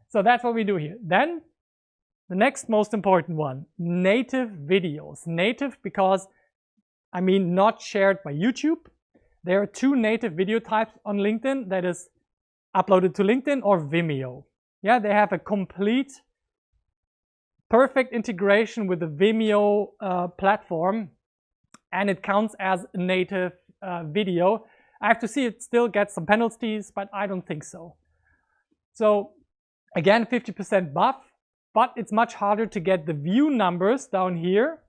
So that's what we do here. Then the next most important one, native videos. Native because, I mean, not shared by YouTube. There are two native video types on LinkedIn, that is uploaded to LinkedIn or Vimeo. Yeah, they have a complete, perfect integration with the Vimeo platform, and it counts as a native video. I have to see it still gets some penalties, but I don't think so. So again, 50% buff, but it's much harder to get the view numbers down here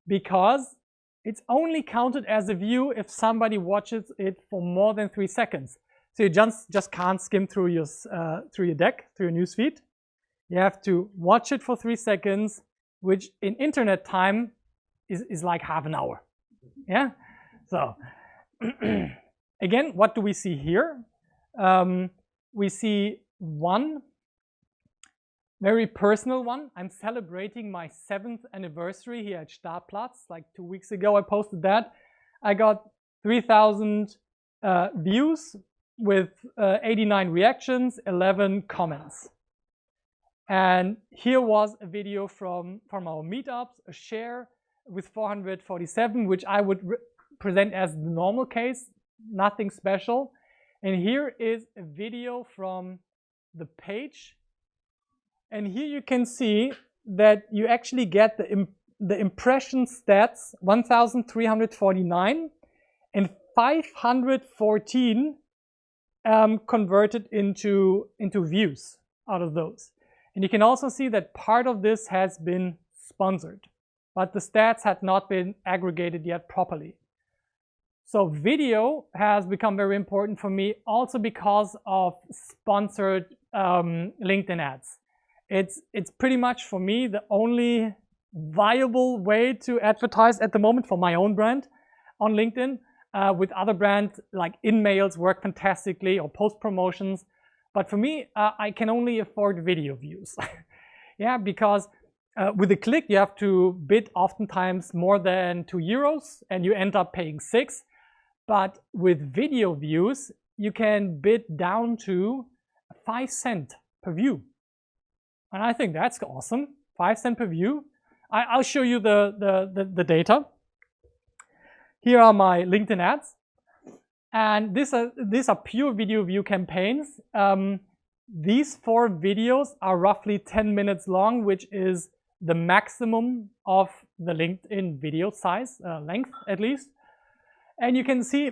because it's only counted as a view if somebody watches it for more than 3 seconds. So you just can't skim through your deck, through your newsfeed. You have to watch it for 3 seconds, which in internet time is like half an hour. Yeah. So again, what do we see here? We see one very personal one. I'm celebrating my 7th anniversary here at Startplatz. Like 2 weeks ago, I posted that. I got 3,000 views with 89 reactions, 11 comments. And here was a video from our meetups, a share with 447, which I would present as the normal case, nothing special. And here is a video from the page. And here you can see that you actually get the impression stats, 1,349 and 514 converted into views out of those. And you can also see that part of this has been sponsored, but the stats had not been aggregated yet properly. So video has become very important for me also because of sponsored LinkedIn ads. It's pretty much for me the only viable way to advertise at the moment for my own brand on LinkedIn. With other brands like InMails work fantastically, or post promotions. But for me, I can only afford video views. Yeah, because with a click, you have to bid oftentimes more than €2 and you end up paying 6. But with video views, you can bid down to 5 cents per view. And I think that's awesome. 5 cents per view. I'll show you the data. Here are my LinkedIn ads. And these are pure video view campaigns. These 4 videos are roughly 10 minutes long, which is the maximum of the LinkedIn video size, length at least. And you can see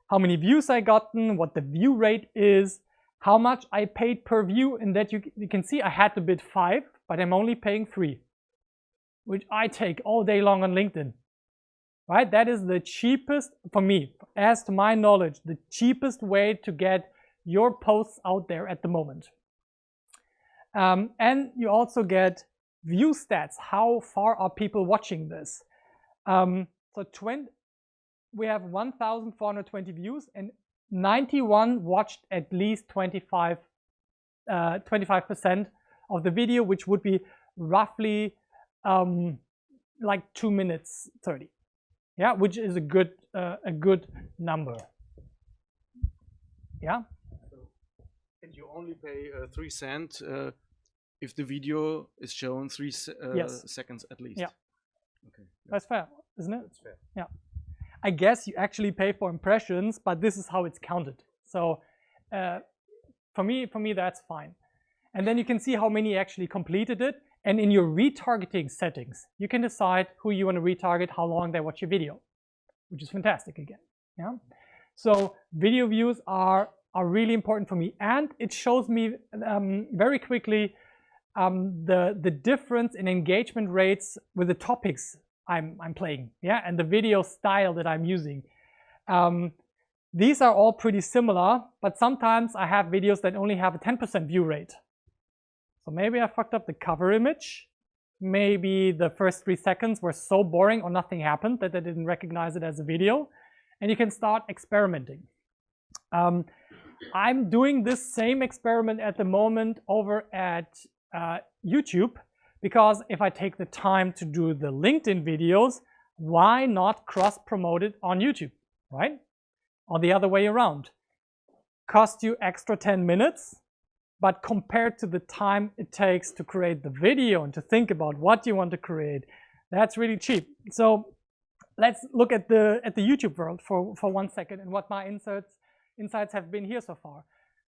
how many views I gotten, what the view rate is, how much I paid per view, and that you can see I had to bid 5, but I'm only paying 3, which I take all day long on LinkedIn. Right? That is the cheapest, for me, as to my knowledge, the cheapest way to get your posts out there at the moment. And you also get view stats. How far are people watching this? We have 1,420 views and 91 watched at least 25% of the video, which would be roughly like 2 minutes 30. Yeah, which is a good number. Yeah. And you only pay 3 cents if the video is shown 3 seconds at least. Yeah. Okay. That's fair, isn't it? That's fair. Yeah. I guess you actually pay for impressions, but this is how it's counted. So for me, that's fine. And then you can see how many actually completed it. And in your retargeting settings, you can decide who you want to retarget, how long they watch your video, which is fantastic again. Yeah. So video views are really important for me, and it shows me very quickly the difference in engagement rates with the topics I'm playing, yeah, and the video style that I'm using. These are all pretty similar, but sometimes I have videos that only have a 10% view rate. So maybe I fucked up the cover image. Maybe the first 3 seconds were so boring or nothing happened that they didn't recognize it as a video. And you can start experimenting. I'm doing this same experiment at the moment over at YouTube, because if I take the time to do the LinkedIn videos, why not cross-promote it on YouTube, right? Or the other way around. Cost you extra 10 minutes, but compared to the time it takes to create the video and to think about what you want to create, that's really cheap. So let's look at the YouTube world for 1 second and what my insights have been here so far.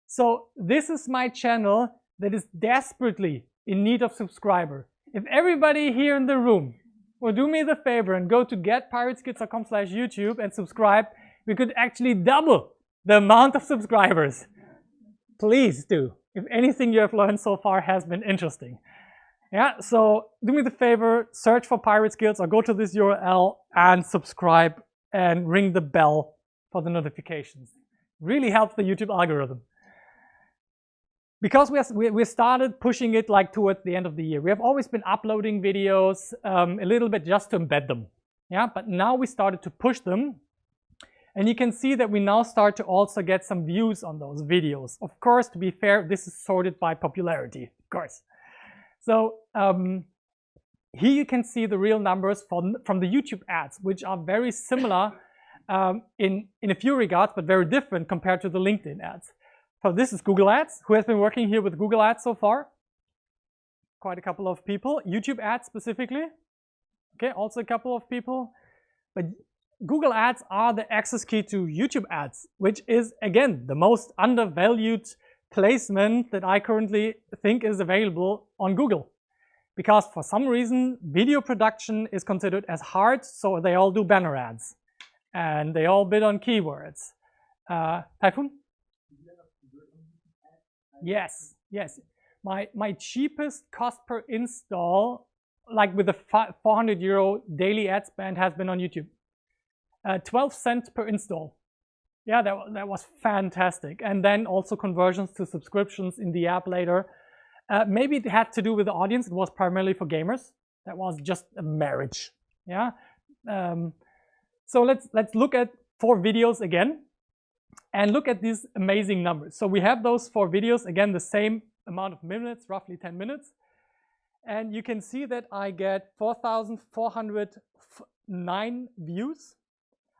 So this is my channel that is desperately in need of subscriber. If everybody here in the room will do me the favor and go to getpirateskits.com/YouTube and subscribe, we could actually double the amount of subscribers. Please do. If anything you have learned so far has been interesting. Yeah, so do me the favor, search for Pirate Skills or go to this URL and subscribe and ring the bell for the notifications. Really helps the YouTube algorithm. Because we started pushing it like towards the end of the year. We have always been uploading videos a little bit just to embed them. Yeah, but now we started to push them. And you can see that we now start to also get some views on those videos. Of course, to be fair, this is sorted by popularity, of course. So here you can see the real numbers from the YouTube ads, which are very similar in a few regards, but very different compared to the LinkedIn ads. So this is Google Ads. Who has been working here with Google Ads so far? Quite a couple of people. YouTube Ads specifically. Okay, also a couple of people. But Google Ads are the access key to YouTube Ads, which is, again, the most undervalued placement that I currently think is available on Google. Because for some reason, video production is considered as hard, so they all do banner ads. And they all bid on keywords. Typhoon? Yes, yes. My cheapest cost per install, like with a 400 euro daily ad spend, has been on YouTube. 12 cents per install. Yeah, that was fantastic. And then also conversions to subscriptions in the app later. Maybe it had to do with the audience. It was primarily for gamers. That was just a marriage. Yeah. So let's look at 4 videos again and look at these amazing numbers. So we have those 4 videos, again, the same amount of minutes, roughly 10 minutes. And you can see that I get 4,409 views.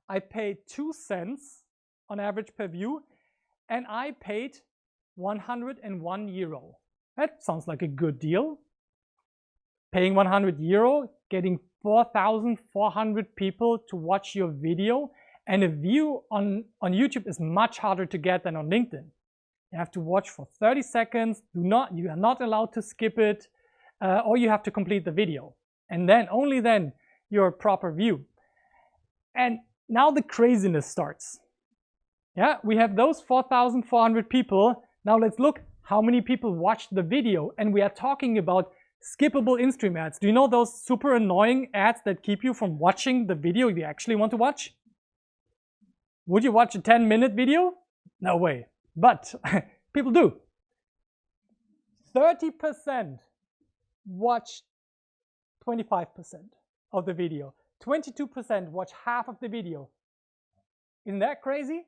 I paid 2 cents on average per view, and I paid 101 euro. That sounds like a good deal. Paying 100 euro, getting 4,400 people to watch your video, and a view on YouTube is much harder to get than on LinkedIn. You have to watch for 30 seconds, you are not allowed to skip it, or you have to complete the video. And then, only then, you're a proper view. And now the craziness starts. Yeah, we have those 4,400 people. Now let's look how many people watched the video. And we are talking about skippable in-stream ads. Do you know those super annoying ads that keep you from watching the video you actually want to watch? Would you watch a 10-minute video? No way. But people do. 30% watch 25% of the video. 22% watch half of the video. Isn't that crazy?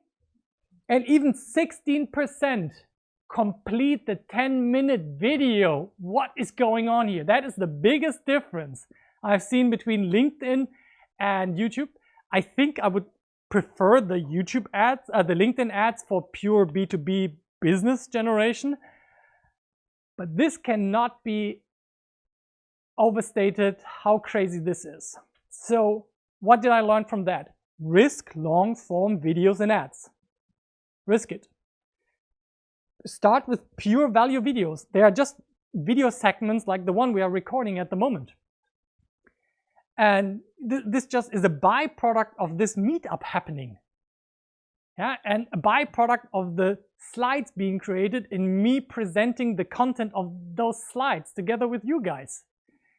And even 16% complete the 10-minute video. What is going on here? That is the biggest difference I've seen between LinkedIn and YouTube. I think I would prefer the YouTube ads, the LinkedIn ads for pure B2B business generation. But this cannot be overstated how crazy this is. So what did I learn from that? Risk long-form videos and ads. Risk it. Start with pure value videos. They are just video segments like the one we are recording at the moment. And this just is a byproduct of this meetup happening. Yeah, and a byproduct of the slides being created and me presenting the content of those slides together with you guys.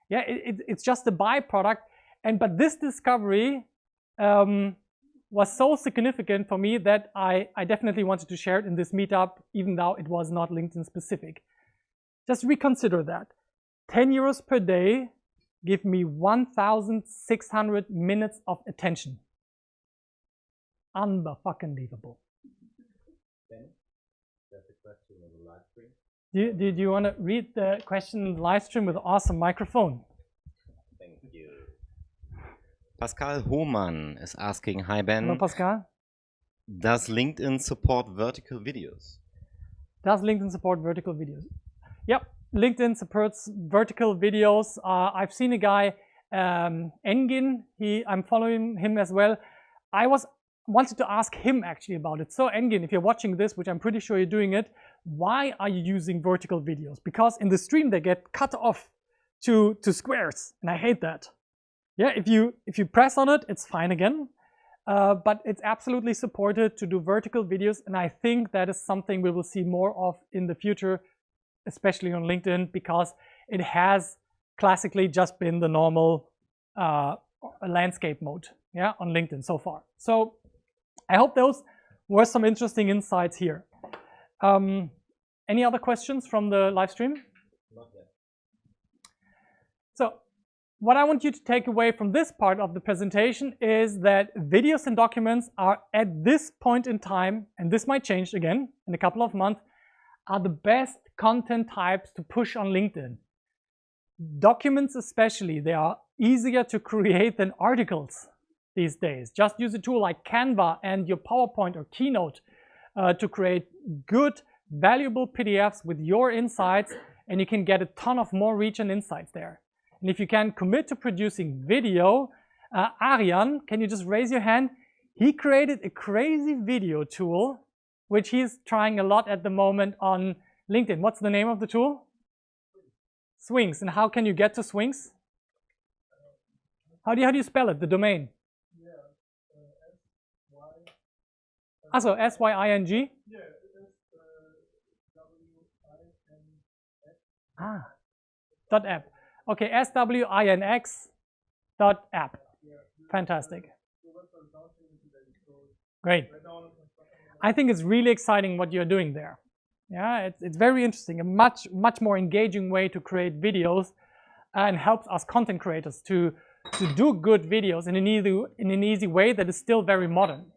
Yeah, it's just a byproduct. But this discovery was so significant for me that I definitely wanted to share it in this meetup, even though it was not LinkedIn specific. Just reconsider that. 10 euros per day give me 1,600 minutes of attention. Unfucking-believable. Ben, there's a question on the live stream. Do you want to read the question in the live stream with an awesome microphone? Thank you. Pascal Hohmann is asking, hi Ben. Hello, Pascal. Does LinkedIn support vertical videos? Does LinkedIn support vertical videos? Yep, LinkedIn supports vertical videos. I've seen a guy, Engin, I'm following him as well. I wanted to ask him actually about it. So Engin, if you're watching this, which I'm pretty sure you're doing it, why are you using vertical videos? Because in the stream they get cut off to squares, and I hate that. Yeah, if you press on it, it's fine again. But it's absolutely supported to do vertical videos, and I think that is something we will see more of in the future, especially on LinkedIn, because it has classically just been the normal landscape mode, yeah, on LinkedIn so far. So I hope those were some interesting insights here. Any other questions from the live stream? Not yet. So what I want you to take away from this part of the presentation is that videos and documents are at this point in time, and this might change again in a couple of months, are the best content types to push on LinkedIn. Documents especially, they are easier to create than articles these days. Just use a tool like Canva and your PowerPoint or Keynote to create good, valuable PDFs with your insights, and you can get a ton of more reach and insights there. And if you can commit to producing video, Arjan, can you just raise your hand? He created a crazy video tool, which he's trying a lot at the moment on LinkedIn. What's the name of the tool? Swings. And how can you get to Swings? How do you spell it, the domain? Yeah, Also, S-Y-I-N-G? Yeah, Ah, .app. Okay, swinx.app. Fantastic. Great. I think it's really exciting what you're doing there. Yeah, it's very interesting. A much more engaging way to create videos, and helps us content creators to do good videos in an easy way that is still very modern.